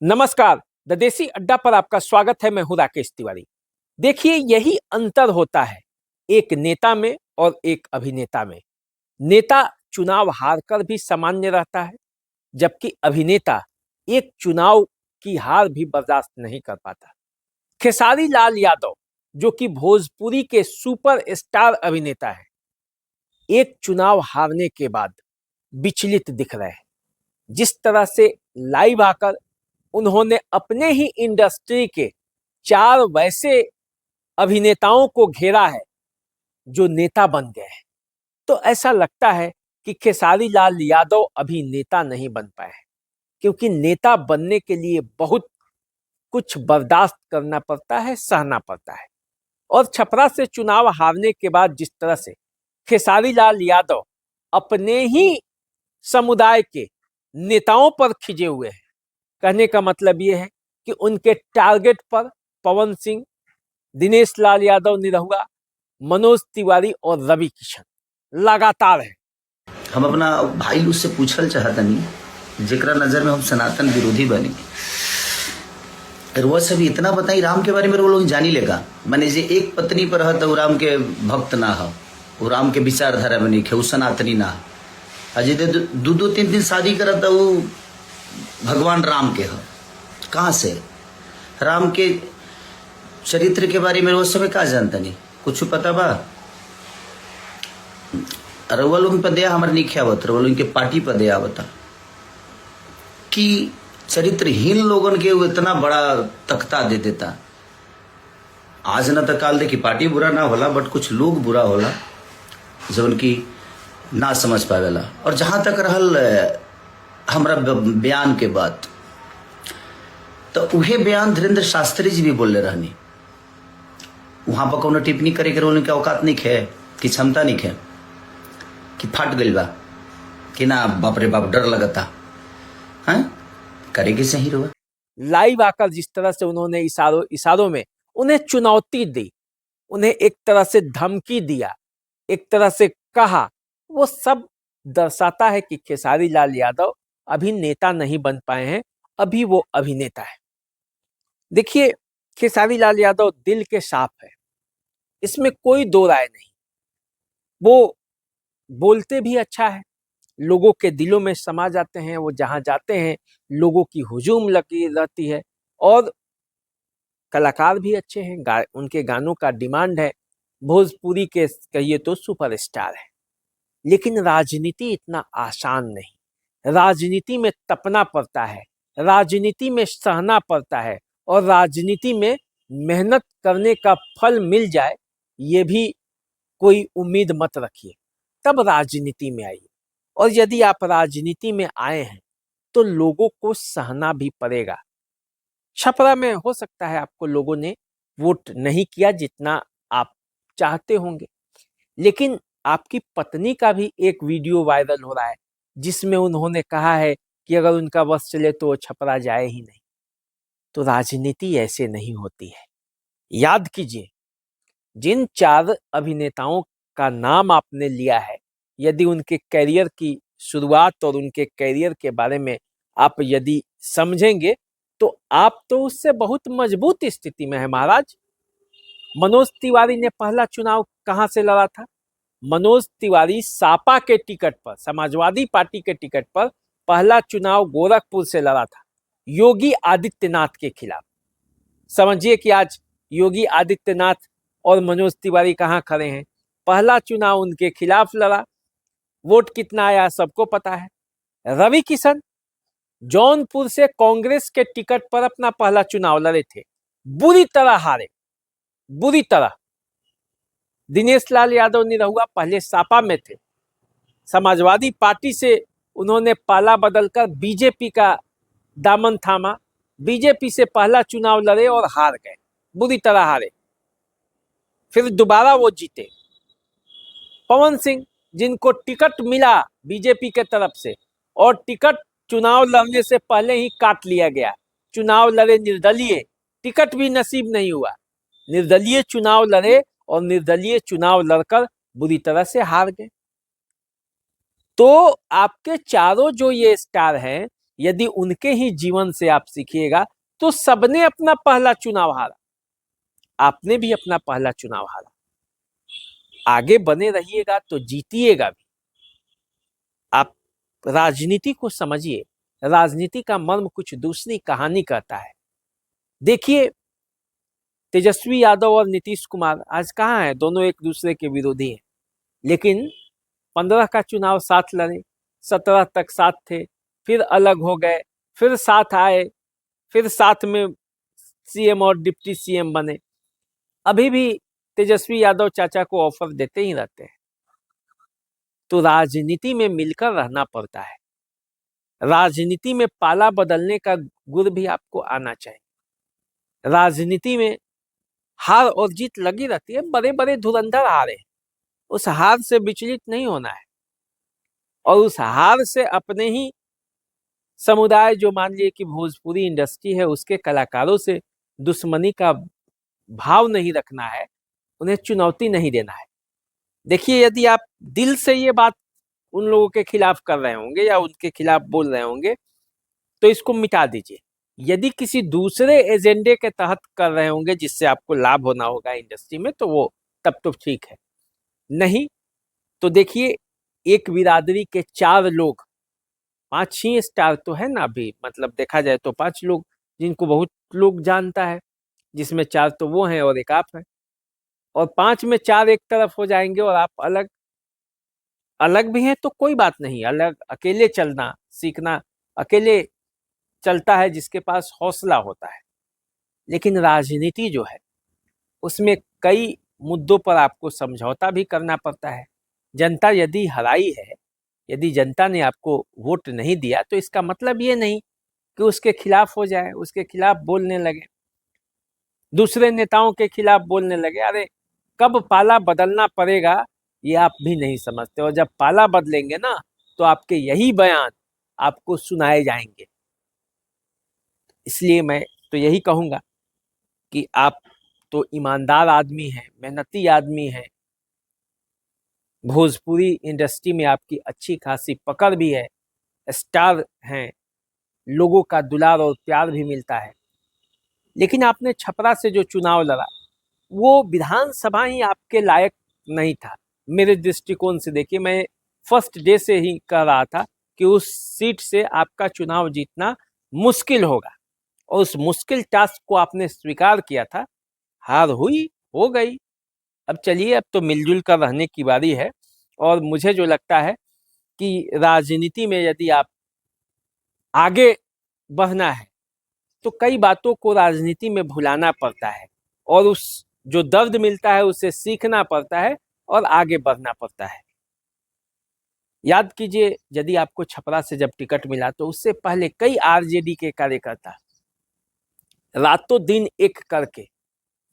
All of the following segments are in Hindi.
नमस्कार। द देसी अड्डा पर आपका स्वागत है। मैं हूं राकेश तिवारी। देखिए, यही अंतर होता है एक नेता में और एक अभिनेता में। नेता चुनाव हारकर भी सामान्य रहता है, जबकि अभिनेता एक चुनाव की हार भी बर्दाश्त नहीं कर पाता। खेसारी लाल यादव, जो कि भोजपुरी के सुपर स्टार अभिनेता है, एक चुनाव हारने के बाद विचलित दिख रहे हैं। जिस तरह से लाइव आकर उन्होंने अपने ही इंडस्ट्री के 4 वैसे अभिनेताओं को घेरा है जो नेता बन गए हैं, तो ऐसा लगता है कि खेसारी लाल यादव अभी नेता नहीं बन पाए हैं, क्योंकि नेता बनने के लिए बहुत कुछ बर्दाश्त करना पड़ता है, सहना पड़ता है। और छपरा से चुनाव हारने के बाद जिस तरह से खेसारी लाल यादव अपने ही समुदाय के नेताओं पर खिजे हुए हैं, कहने का मतलब ये है कि उनके टारगेट पर पवन सिंह, दिनेश लाल यादव निरहुआ, मनोज तिवारी और रवि किशन लगातार है। हम अपना भाई उससे पूछल चाहतनी, जेकरा नजर में हम सनातन विरोधी बनी, वह सब इतना बताई राम के बारे में वो लोग जानी लेगा। माने जे एक पत्नी पर है तो राम के भक्त ना हो, वो राम के विचारधारा में नहीं है, वो सनातनी ना है। अजय दो 3 शादी करता वो भगवान राम के हो। कहाँ से राम के चरित्र के बारे में वो समय का जानता नहीं, कुछ पता बा? रउआ लोग पदे हमारे नहीं ख्यावत, रउआ लोग के पार्टी पदे आवता कि चरित्रहीन लोगन के वो इतना बड़ा तख्ता दे देता। आज न तो काल देखी पार्टी बुरा ना होला, बट कुछ लोग बुरा होला जो उनकी ना समझ पावेला। और जहां तक रहल हमरा बयान के बात, तो उहे बयान धीरेन्द्र शास्त्री जी भी बोले रहनी। वहां पर कोनो टिप्पणी करे के उनके औकात नहीं है, कि क्षमता नहीं है, कि फट गई बा, कि ना बाप रे बाप डर लगता है करेगी सही रुआ। लाइव आकर जिस तरह से उन्होंने इशारों में उन्हें चुनौती दी, उन्हें एक तरह से धमकी दिया, एक तरह से कहा, वो सब दर्शाता है कि खेसारी लाल यादव अभी नेता नहीं बन पाए हैं, अभी वो अभिनेता है। देखिए, खेसारी लाल यादव दिल के साफ है, इसमें कोई दो राय नहीं। वो बोलते भी अच्छा है, लोगों के दिलों में समा जाते हैं, वो जहां जाते हैं लोगों की हुजूम लगी रहती है। और कलाकार भी अच्छे हैं, उनके गानों का डिमांड है, भोजपुरी के कहिए तो सुपरस्टार है। लेकिन राजनीति इतना आसान नहीं। राजनीति में तपना पड़ता है, राजनीति में सहना पड़ता है, और राजनीति में मेहनत करने का फल मिल जाए, ये भी कोई उम्मीद मत रखिए। तब राजनीति में आइए, और यदि आप राजनीति में आए हैं तो लोगों को सहना भी पड़ेगा। छपरा में हो सकता है आपको लोगों ने वोट नहीं किया जितना आप चाहते होंगे, लेकिन आपकी पत्नी का भी एक वीडियो वायरल हो रहा है जिसमें उन्होंने कहा है कि अगर उनका बस चले तो वो छपरा जाए ही नहीं। तो राजनीति ऐसे नहीं होती है। याद कीजिए, जिन 4 अभिनेताओं का नाम आपने लिया है, यदि उनके कैरियर की शुरुआत और उनके कैरियर के बारे में आप यदि समझेंगे तो आप तो उससे बहुत मजबूत स्थिति में है महाराज। मनोज तिवारी ने पहला चुनाव कहां से लड़ा था? मनोज तिवारी सापा के टिकट पर, समाजवादी पार्टी के टिकट पर पहला चुनाव गोरखपुर से लड़ा था, योगी आदित्यनाथ के खिलाफ। समझिए कि आज योगी आदित्यनाथ और मनोज तिवारी कहां खड़े हैं। पहला चुनाव उनके खिलाफ लड़ा, वोट कितना आया सबको पता है। रवि किशन जौनपुर से कांग्रेस के टिकट पर अपना पहला चुनाव लड़े थे, बुरी तरह हारे, बुरी तरह। दिनेश लाल यादव निरहुआ पहले सापा में थे, समाजवादी पार्टी से उन्होंने पाला बदलकर बीजेपी का दामन थामा, बीजेपी से पहला चुनाव लड़े और हार गए, बुरी तरह हारे। फिर दोबारा वो जीते। पवन सिंह, जिनको टिकट मिला बीजेपी के तरफ से, और टिकट चुनाव लड़ने से पहले ही काट लिया गया, चुनाव लड़े निर्दलीय, टिकट भी नसीब नहीं हुआ, निर्दलीय चुनाव लड़े और निर्दलीय चुनाव लड़कर बुरी तरह से हार गए। तो आपके चारों जो ये स्टार हैं, यदि उनके ही जीवन से आप सीखिएगा तो सबने अपना पहला चुनाव हारा, आपने भी अपना पहला चुनाव हारा। आगे बने रहिएगा तो जीतिएगा भी। आप राजनीति को समझिए, राजनीति का मर्म कुछ दूसरी कहानी कहता है। देखिए, तेजस्वी यादव और नीतीश कुमार आज कहाँ हैं? दोनों एक दूसरे के विरोधी हैं, लेकिन 15 का चुनाव साथ लड़े, 17 तक साथ थे, फिर अलग हो गए, फिर साथ आए, फिर साथ में सीएम और डिप्टी सीएम बने। अभी भी तेजस्वी यादव चाचा को ऑफर देते ही रहते हैं। तो राजनीति में मिलकर रहना पड़ता है। राजनीति में पाला बदलने का गुण भी आपको आना चाहिए। राजनीति में हार और जीत लगी रहती है, बड़े बड़े धुरंधर हारे, उस हार से विचलित नहीं होना है और उस हार से अपने ही समुदाय, जो मान लीजिए कि भोजपुरी इंडस्ट्री है, उसके कलाकारों से दुश्मनी का भाव नहीं रखना है, उन्हें चुनौती नहीं देना है। देखिए, यदि आप दिल से ये बात उन लोगों के खिलाफ कर रहे होंगे या उनके खिलाफ बोल रहे होंगे तो इसको मिटा दीजिए। यदि किसी दूसरे एजेंडे के तहत कर रहे होंगे जिससे आपको लाभ होना होगा इंडस्ट्री में, तो वो तब तो ठीक है। नहीं तो देखिए, एक बिरादरी के 4 लोग, 5 ही स्टार तो है ना अभी, मतलब देखा जाए तो 5 लोग जिनको बहुत लोग जानता है, जिसमें 4 तो वो हैं और एक आप हैं, और 5 में 4 एक तरफ हो जाएंगे और आप अलग। अलग भी हैं तो कोई बात नहीं, अलग अकेले चलना सीखना, अकेले चलता है जिसके पास हौसला होता है। लेकिन राजनीति जो है उसमें कई मुद्दों पर आपको समझौता भी करना पड़ता है। जनता यदि हराई है, यदि जनता ने आपको वोट नहीं दिया, तो इसका मतलब ये नहीं कि उसके खिलाफ हो जाए, उसके खिलाफ बोलने लगे, दूसरे नेताओं के खिलाफ बोलने लगे। अरे कब पाला बदलना पड़ेगा ये आप भी नहीं समझते, और जब पाला बदलेंगे ना तो आपके यही बयान आपको सुनाए जाएंगे। इसलिए मैं तो यही कहूंगा कि आप तो ईमानदार आदमी हैं, मेहनती आदमी हैं, भोजपुरी इंडस्ट्री में आपकी अच्छी खासी पकड़ भी है, स्टार हैं, लोगों का दुलार और प्यार भी मिलता है। लेकिन आपने छपरा से जो चुनाव लड़ा वो विधानसभा ही आपके लायक नहीं था। मेरे दृष्टिकोण से देखिए, मैं फर्स्ट डे से ही कह रहा था कि उस सीट से आपका चुनाव जीतना मुश्किल होगा, और उस मुश्किल टास्क को आपने स्वीकार किया था। हार हुई, हो गई। अब चलिए, अब तो मिलजुल कर रहने की बारी है। और मुझे जो लगता है कि राजनीति में यदि आप आगे बढ़ना है तो कई बातों को राजनीति में भुलाना पड़ता है, और उस जो दर्द मिलता है उसे सीखना पड़ता है और आगे बढ़ना पड़ता है। याद कीजिए, यदि आपको छपरा से जब टिकट मिला तो उससे पहले कई आरजेडी के कार्यकर्ता रातों दिन एक करके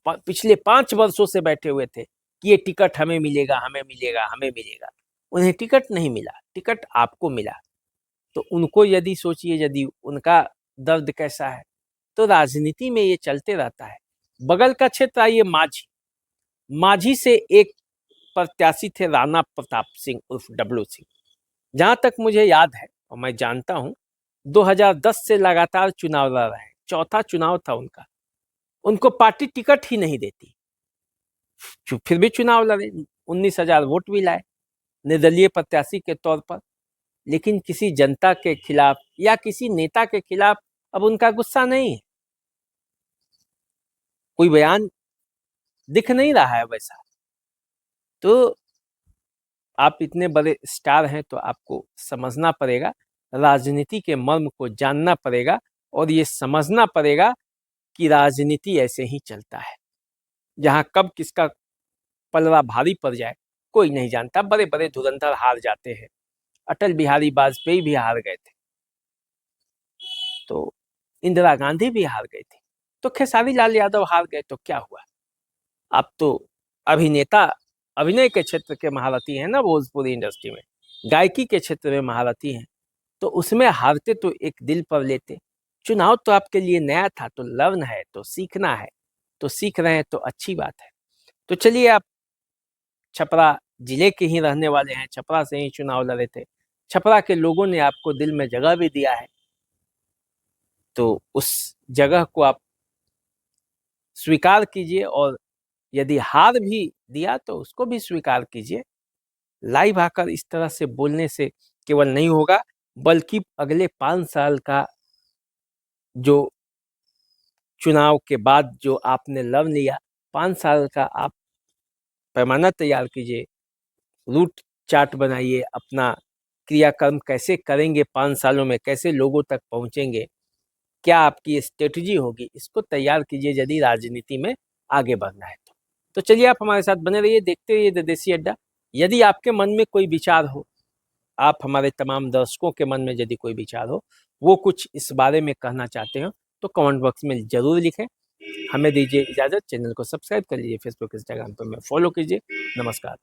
पिछले 5 वर्षों से बैठे हुए थे कि ये टिकट हमें मिलेगा, हमें मिलेगा, हमें मिलेगा। उन्हें टिकट नहीं मिला, टिकट आपको मिला। तो उनको यदि सोचिए, यदि उनका दर्द कैसा है। तो राजनीति में ये चलते रहता है। बगल का क्षेत्र आइए, माझी। माझी से एक प्रत्याशी थे राणा प्रताप सिंह उर्फ डब्लू सिंह। जहां तक मुझे याद है और मैं जानता हूं, 2010 से लगातार चुनाव लड़ रहे हैं, चौथा चुनाव था उनका। उनको पार्टी टिकट ही नहीं देती, फिर भी चुनाव लड़े, 19,000 वोट भी लाए निर्दलीय प्रत्याशी के तौर पर। लेकिन किसी जनता के खिलाफ या किसी नेता के खिलाफ अब उनका गुस्सा नहीं है, कोई बयान दिख नहीं रहा है वैसा। तो आप इतने बड़े स्टार हैं तो आपको समझना पड़ेगा, राजनीति के मर्म को जानना पड़ेगा, और ये समझना पड़ेगा कि राजनीति ऐसे ही चलता है, जहां कब किसका पलड़ा भारी पड़ जाए कोई नहीं जानता। बड़े बड़े धुरंधर हार जाते हैं, अटल बिहारी वाजपेयी भी हार गए थे, तो इंदिरा गांधी भी हार गई थी, तो खेसारी लाल यादव हार गए तो क्या हुआ। आप तो अभिनेता, अभिनय के क्षेत्र के महारथी हैं ना, भोजपुरी इंडस्ट्री में गायकी के क्षेत्र में महारथी हैं, तो उसमें हारते तो एक दिल पर लेते। चुनाव तो आपके लिए नया था, तो लर्न है, तो सीखना है, तो सीख रहे हैं तो अच्छी बात है। तो चलिए, आप छपरा जिले के ही रहने वाले हैं, छपरा से ही चुनाव लड़े थे, छपरा के लोगों ने आपको दिल में जगह भी दिया है, तो उस जगह को आप स्वीकार कीजिए, और यदि हार भी दिया तो उसको भी स्वीकार कीजिए। लाइव आकर इस तरह से बोलने से केवल नहीं होगा, बल्कि अगले 5 साल का जो चुनाव के बाद जो आपने लड़ लिया, 5 साल का आप पैमाना तैयार कीजिए, रूट चार्ट बनाइए, अपना क्रियाक्रम कैसे करेंगे, 5 सालों में कैसे लोगों तक पहुंचेंगे, क्या आपकी स्ट्रेटजी होगी, इसको तैयार कीजिए यदि राजनीति में आगे बढ़ना है तो चलिए आप हमारे साथ बने रहिए, देखते रहिए द देसी अड्डा। यदि आपके मन में कोई विचार हो, आप हमारे तमाम दर्शकों के मन में यदि कोई विचार हो, वो कुछ इस बारे में कहना चाहते हो, तो कमेंट बॉक्स में जरूर लिखें। हमें दीजिए इजाजत, चैनल को सब्सक्राइब कर लीजिए, फेसबुक इंस्टाग्राम पर मैं फॉलो कीजिए। नमस्कार।